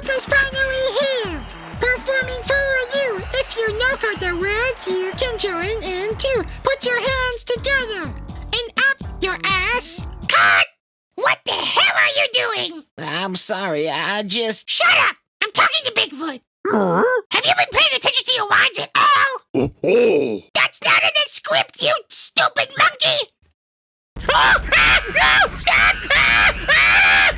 Noko's finally here! Performing for you! If you Noko the words, you can join in too! Put your hands together! And up your ass! Cut! What the hell are you doing? I'm sorry, I just... Shut up! I'm talking to Bigfoot! Have you been paying attention to your lines at all? Oh. That's not in the script, you stupid monkey! Oh, no! Stop!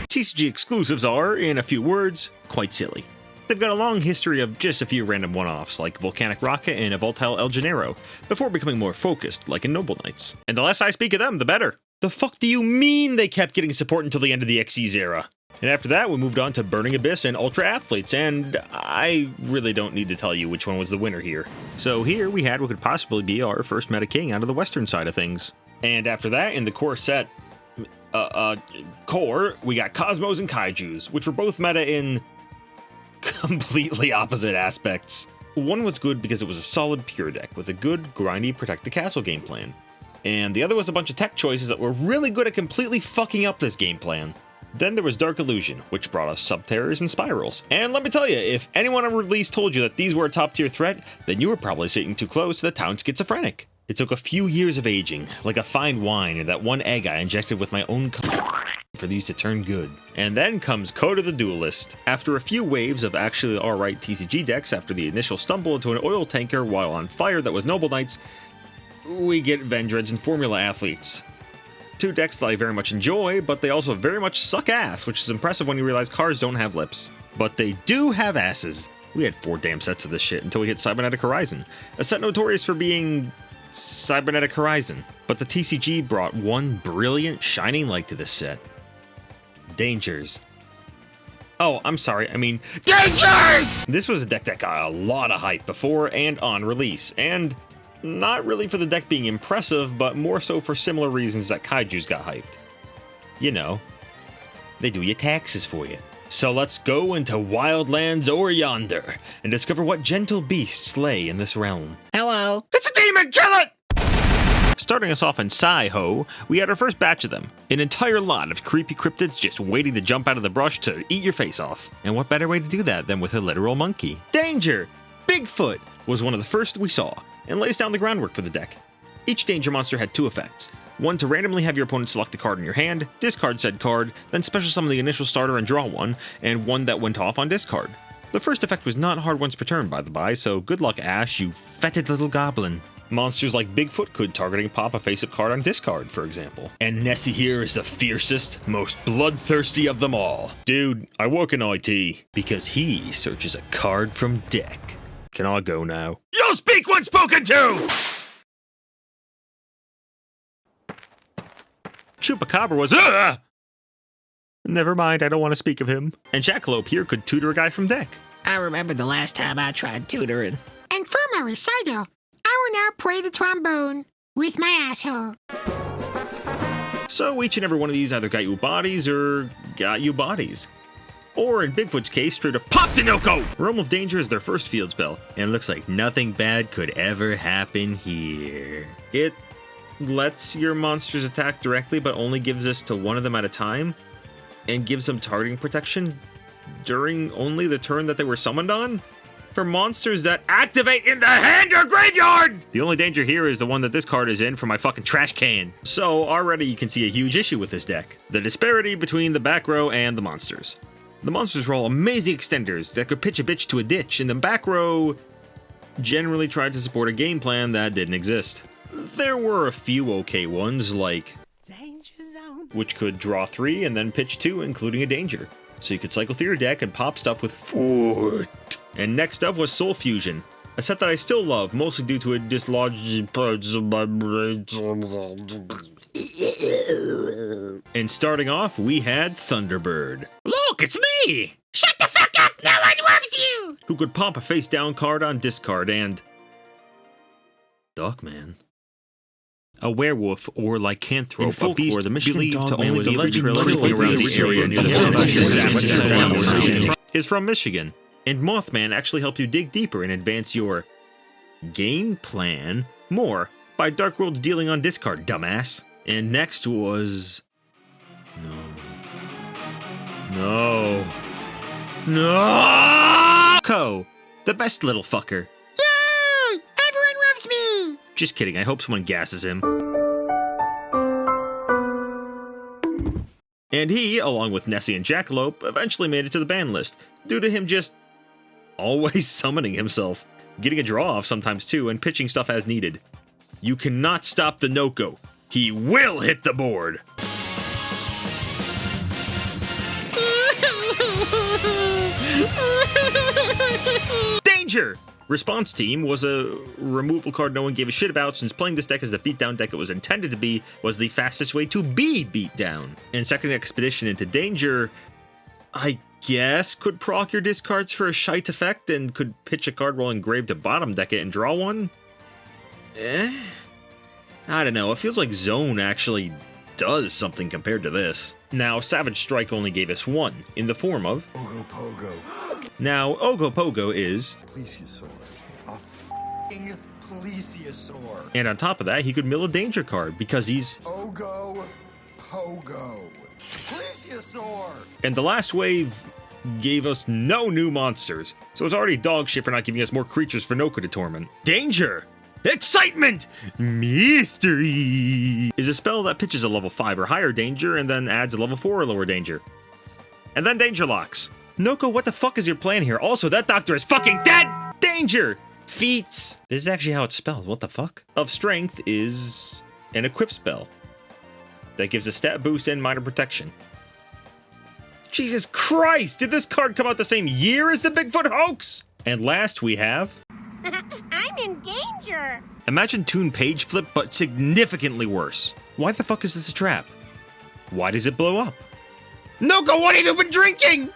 TCG exclusives are, in a few words, quite silly. They've got a long history of just a few random one-offs, like Volcanic Rocket and a Voltile El Janeiro, before becoming more focused, like in Noble Knights. And the less I speak of them, the better. The fuck do you mean they kept getting support until the end of the Xyz era? And after that, we moved on to Burning Abyss and Ultra Athletes, and I really don't need to tell you which one was the winner here. So here we had what could possibly be our first meta king out of the western side of things. And after that, in the core set, we got Cosmos and Kaijus, which were both meta in completely opposite aspects. One was good because it was a solid pure deck with a good, grindy, protect the castle game plan. And the other was a bunch of tech choices that were really good at completely fucking up this game plan. Then there was Dark Illusion, which brought us Subterrors and Spirals. And let me tell you, if anyone on release told you that these were a top tier threat, then you were probably sitting too close to the town schizophrenic. It took a few years of aging, like a fine wine, and that one egg I injected with my own for these to turn good. And then comes Coda the Duelist. After a few waves of actually alright TCG decks after the initial stumble into an oil tanker while on fire that was Noble Knights, we get Vendreads and Formula Athletes. Two decks that I very much enjoy, but they also very much suck ass, which is impressive when you realize cards don't have lips. But they do have asses. We had 4 damn sets of this shit until we hit Cybernetic Horizon, a set notorious for being Cybernetic Horizon. But the TCG brought one brilliant shining light to this set. Dangers. Oh, I'm sorry, I mean Dangers! This was a deck that got a lot of hype before and on release, and not really for the deck being impressive, but more so for similar reasons that Kaijus got hyped. You know, they do your taxes for you. So let's go into Wildlands or Yonder and discover what gentle beasts lay in this realm. Hello? It's a demon, kill it! Starting us off in Sai-Ho, we had our first batch of them. An entire lot of creepy cryptids just waiting to jump out of the brush to eat your face off. And what better way to do that than with a literal monkey? Danger! Bigfoot was one of the first we saw, and lays down the groundwork for the deck. Each danger monster had 2 effects. One to randomly have your opponent select a card in your hand, discard said card, then special summon the initial starter and draw one, and one that went off on discard. The first effect was not hard once per turn, by the by, so good luck, Ash, you fetid little goblin. Monsters like Bigfoot could targeting pop a face-up card on discard, for example. And Nessie here is the fiercest, most bloodthirsty of them all. Dude, I work in IT, because he searches a card from deck. Can I go now? You'll speak when spoken to! Chupacabra was Never mind, I don't want to speak of him. And Jackalope here could tutor a guy from deck. I remember the last time I tried tutoring. And for my recital, I will now play the trombone with my asshole. So each and every one of these either got you bodies or got you bodies. Or in Bigfoot's case, straight up pop the Noko! Realm of Danger is their first field spell, and it looks like nothing bad could ever happen here. It lets your monsters attack directly, but only gives this to one of them at a time, and gives them targeting protection during only the turn that they were summoned on? For monsters that activate in the hand or graveyard! The only danger here is the one that this card is in for my fucking trash can. So already you can see a huge issue with this deck. The disparity between the back row and the monsters. The monsters were all amazing extenders that could pitch a bitch to a ditch, and the back row generally tried to support a game plan that didn't exist. There were a few okay ones, like Danger Zone, which could draw 3 and then pitch 2, including a danger. So you could cycle through your deck and pop stuff with Foot. And next up was Soul Fusion, a set that I still love, mostly due to it dislodging parts of my brain. And starting off, we had Thunderbird. Look, it's me! shut the fuck up! No one loves you! Who could pop a face down card on discard, and Dogman. A werewolf or lycanthrope, In folklore, a beast the Michigan believed to Dogman only was be a legend ventriloquistic around around the the area near the is from Michigan, and Mothman actually helped you dig deeper and advance your game plan more by Dark World's dealing on discard, dumbass. And next was... No. No! The best little fucker. Yay! Everyone loves me! Just kidding, I hope someone gasses him. And he, along with Nessie and Jackalope, eventually made it to the ban list, due to him just always summoning himself, getting a draw off sometimes too, and pitching stuff as needed. You cannot stop the Noko. He will hit the board! Danger! Response Team was a removal card no one gave a shit about, since playing this deck as the beatdown deck it was intended to be was the fastest way to be beat down. And Second Expedition into Danger, I guess, could proc your discards for a shite effect and could pitch a card while engraved to bottom deck it and draw one? I don't know, it feels like Zone actually does something compared to this. Now, Savage Strike only gave us one, in the form of Ogopogo. Now, Ogopogo is Plesiosaur. A f***ing plesiosaur. and on top of that, he could mill a danger card because he's Ogopogo. Plesiosaur. and the last wave gave us no new monsters, so it's already dog shit for not giving us more creatures for Noko to torment. Danger! Excitement! Mystery! Is a spell that pitches a level 5 or higher danger and then adds a level 4 or lower danger. And then danger locks. Noko, what the fuck is your plan here? Also, that doctor is fucking dead! Danger! Feats. This is actually how it's spelled. What the fuck? Of Strength is an equip spell that gives a stat boost and minor protection. Jesus Christ! Did this card come out the same year as the Bigfoot hoax? And last we have... I'm in danger! Imagine Toon Page Flip, but significantly worse. Why the fuck is this a trap? Why does it blow up? Noko, what have you been drinking?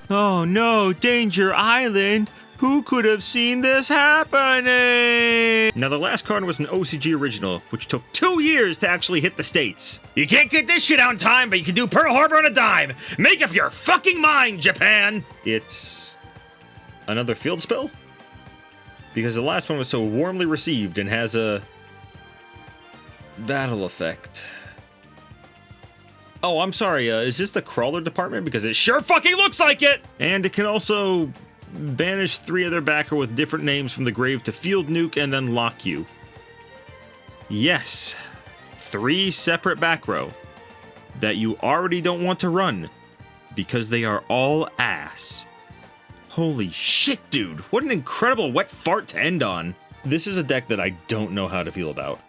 Oh no, Danger Island! Who could have seen this happening? Now, the last card was an OCG original, which took 2 years to actually hit the States. You can't get this shit out in time, but you can do Pearl Harbor on a dime. Make up your fucking mind, Japan! It's another field spell? Because the last one was so warmly received and has a battle effect. Oh, I'm sorry, is this the crawler department? Because it sure fucking looks like it! And it can also banish 3 other backer with different names from the grave to field nuke and then lock you. Yes, 3 separate back row that you already don't want to run because they are all ass. Holy shit, dude, what an incredible wet fart to end on. This is a deck that I don't know how to feel about.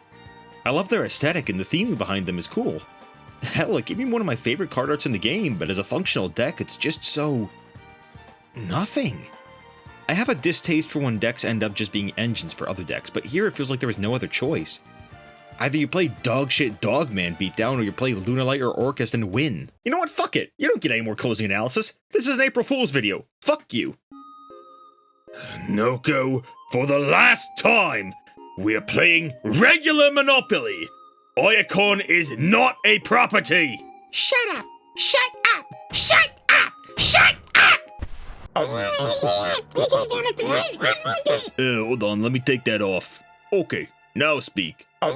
I love their aesthetic and the theme behind them is cool. Hell, it gave me one of my favorite card arts in the game, but as a functional deck, it's just so... nothing. I have a distaste for when decks end up just being engines for other decks, but here it feels like there was no other choice. Either you play dogshit Dogman beatdown, or you play Lunalight or Orcust and win. You know what? Fuck it. You don't get any more closing analysis. This is an April Fool's video. Fuck you. Noko, for the last time, we're playing regular Monopoly. Iacon is not a property. Shut up! Shut up! Shut up! Shut up! Hold on, let me take that off. Okay, now speak. Owie.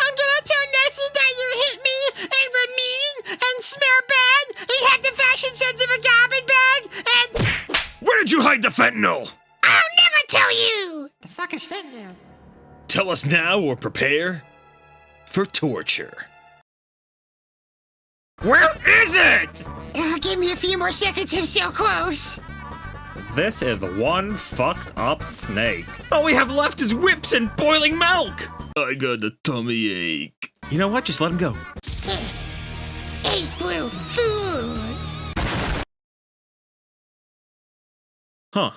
I'm gonna tell Nessie that you hit me and were mean and smell bad and had the fashion sense of a garbage bag and... Where did you hide the fentanyl? I'll never tell you! The fuck is fentanyl? Tell us now or prepare for torture. Where is it? Give me a few more seconds, I'm so close. This is one fucked up snake. All we have left is whips and boiling milk. I got a tummy ache. You know what? Just let him go. April Fools! Huh.